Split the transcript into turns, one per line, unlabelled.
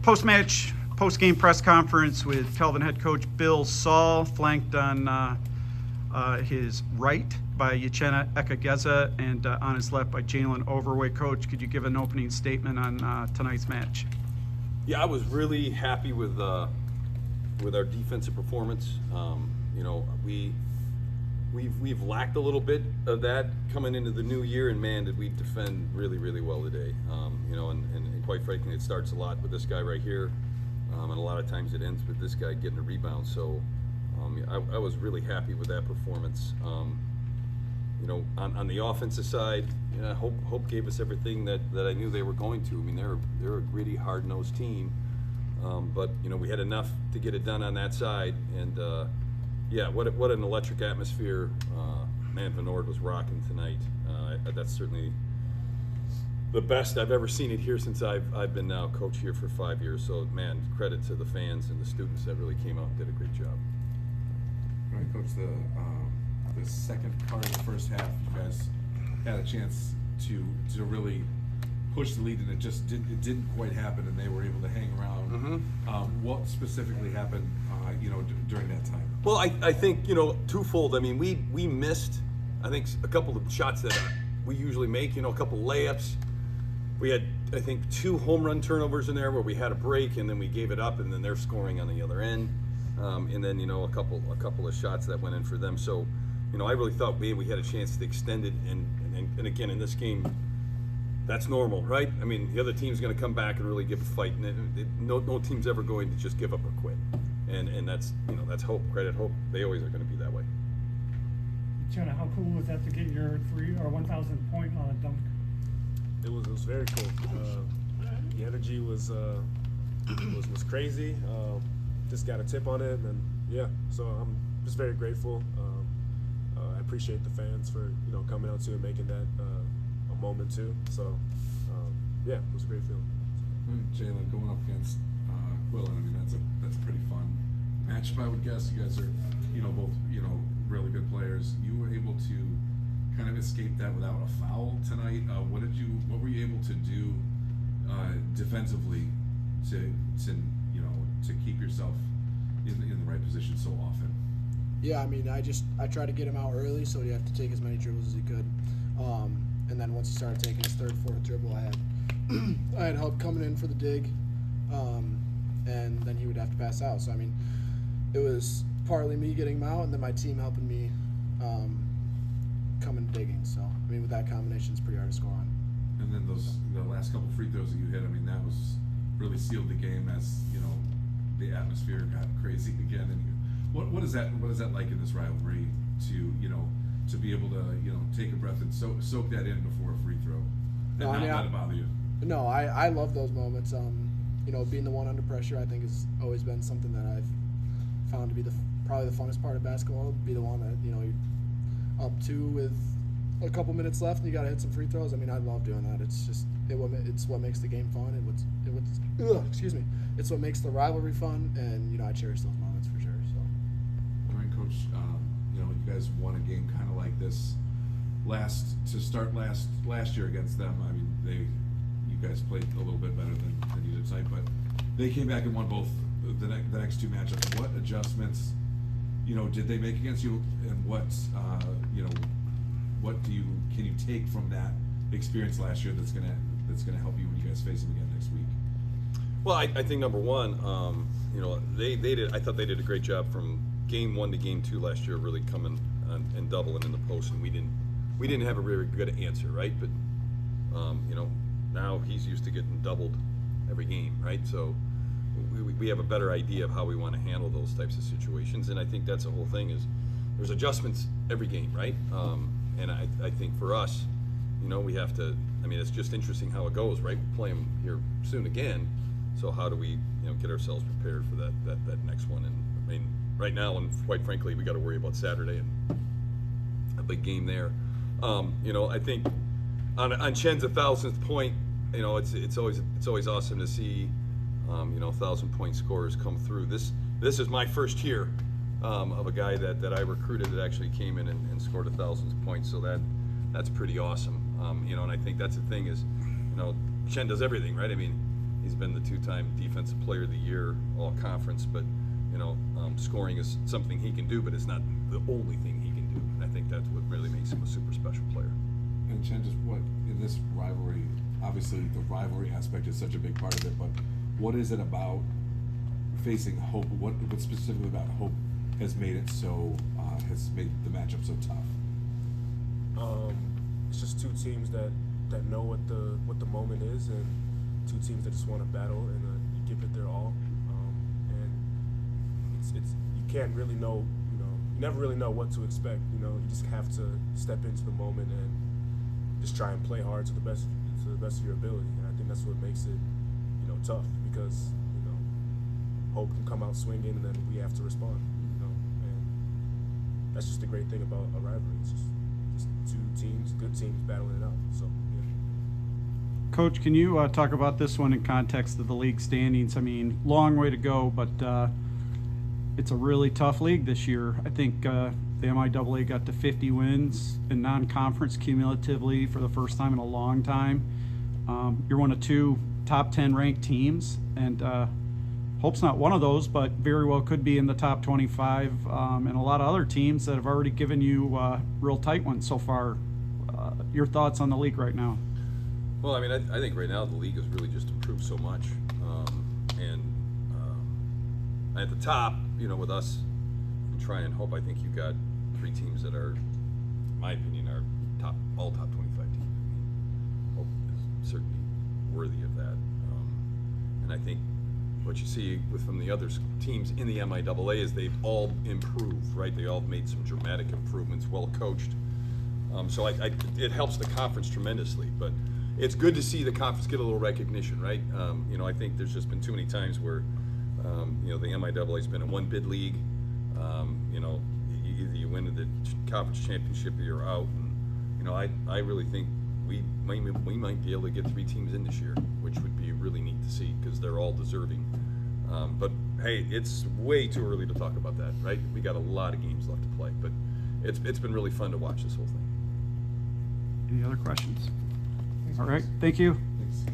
Post-match, post-game press conference with Kelvin head coach Bill Saul, flanked on his right by Uchenna Ekageza and on his left by Jalen Overway. Coach, could you give an opening statement on tonight's match?
Yeah, I was really happy with our defensive performance. We've lacked a little bit of that coming into the new year, and man, did we defend really, really well today. And quite frankly, it starts a lot with this guy right here, and a lot of times it ends with this guy getting a rebound. So I was really happy with that performance. On the offensive side, Hope gave us everything that I knew they were going to. I mean, they're a gritty, hard-nosed team, but we had enough to get it done on that side. And what an electric atmosphere. Man, Van Ord was rocking tonight. That's certainly the best I've ever seen it here since I've been now coach here for 5 years. So man, credit to the fans and the students that really came out and did a great job.
All right, Coach, the second part of the first half, you guys had a chance to really push the lead, and it didn't quite happen, and they were able to hang around.
Mm-hmm.
What specifically happened, during that time?
Well, I think twofold. I mean, we missed, I think, a couple of shots that we usually make. A couple layups. We had, I think, 2 home run turnovers in there where we had a break and then we gave it up, and then they're scoring on the other end. And then a couple of shots that went in for them. So, I really thought we had a chance to extend it, and again in this game, that's normal, right? I mean, the other team's going to come back and really give a fight, and no team's ever going to just give up or quit. And that's Hope. Credit Hope. They always are going to be that way.
Jenna, how cool was that to get your 1,000 point dunk?
It was very cool. The energy was crazy. Just got a tip on it, and so I'm just very grateful. I appreciate the fans for coming out to and making that a moment too. So it was a great feeling.
Jalen, going up against Quillen, I mean that's a pretty fun matchup, I would guess. You guys are both really good players. You were able to kind of escape that without a foul tonight. What were you able to do defensively to keep yourself in the right position so often?
Yeah, I mean, I tried to get him out early, so he'd have to take as many dribbles as he could. And then once he started taking his third, fourth dribble, I had help coming in for the dig, and then he would have to pass out. So I mean, it was partly me getting him out, and then my team helping me coming digging. So I mean, with that combination, it's pretty hard to score on.
And then the last couple free throws that you hit, I mean, that was really sealed the game as the atmosphere got crazy again. And what is that like in this rivalry to be able to take a breath and soak that in before a free throw and not let it bother you?
No, I love those moments. Being the one under pressure, I think, has always been something that I've found to be probably the funnest part of basketball. Be the one that you're up 2 with a couple minutes left and you got to hit some free throws. I mean, I love doing that. It's just it's what makes the game fun, and it's what makes the rivalry fun, and I cherish those moments for sure. So,
all right, Coach. You guys won a game kind of like this last year against them. I mean, you guys played a little bit better than you did tonight, but they came back and won both the next 2 matchups. What adjustments did they make against you, and what can you take from that experience last year that's gonna help you when you guys face them again next week?
Well, I think number one, they did. I thought they did a great job from game 1 to game 2 last year, really coming and doubling in the post, and we didn't have a really good answer, right? But now he's used to getting doubled every game, right? So we have a better idea of how we want to handle those types of situations, and I think that's the whole thing is there's adjustments every game, right? And I think for us, we have to. I mean, it's just interesting how it goes, right? We play them here soon again, so how do we, get ourselves prepared for that next one? And I mean, right now, and quite frankly, we got to worry about Saturday and a big game there. I think on Chen's 1,000th point, it's always awesome to see, 1,000-point scorers come through. This is my first year of a guy that I recruited that actually came in and scored 1,000 points. So that's pretty awesome. And I think that's the thing is, Chen does everything, right? I mean, He's been the 2-time Defensive Player of the Year, all conference, but scoring is something he can do, but it's not the only thing he can do. And I think that's what really makes him a super special player.
And Chen, just what in this rivalry? Obviously, the rivalry aspect is such a big part of it. But what is it about facing Hope? What specifically about Hope has made it so has made the matchup so tough?
It's just two teams that know what the moment is, and two teams that just want to battle and give it their all. And it's you can't really know, you never really know what to expect. You just have to step into the moment and just try and play hard to the best of your ability. And I think that's what makes it tough, because Hope can come out swinging and then we have to respond. And that's just the great thing about a rivalry. It's just two teams, good teams battling it out. So yeah.
Coach, can you talk about this one in context of the league standings? I mean, long way to go, but it's a really tough league this year. I think the MIAA got to 50 wins in non-conference cumulatively for the first time in a long time. You're one of 2 top 10 ranked teams, and Hope's not one of those, but very well could be in the top 25, and a lot of other teams that have already given you real tight ones so far. Your thoughts on the league right now?
Well, I mean, I think right now the league has really just improved so much, and at the top, with us and Try and Hope, I think you got 3 teams that are, in my opinion, are all top 25 teams. I mean, Hope is certainly worthy of that, and I think what you see from the other teams in the MIAA is they've all improved, right? They all made some dramatic improvements, well coached. So it helps the conference tremendously, but it's good to see the conference get a little recognition, right? I think there's just been too many times where, the MIAA's been a one-bid league. Either you win the conference championship or you're out. And, I really think we might be able to get 3 teams in this year, which would be really neat to see because they're all deserving. But hey, it's way too early to talk about that, right? We got a lot of games left to play, but it's been really fun to watch this whole thing.
Any other questions? All right, thank you.
Thanks.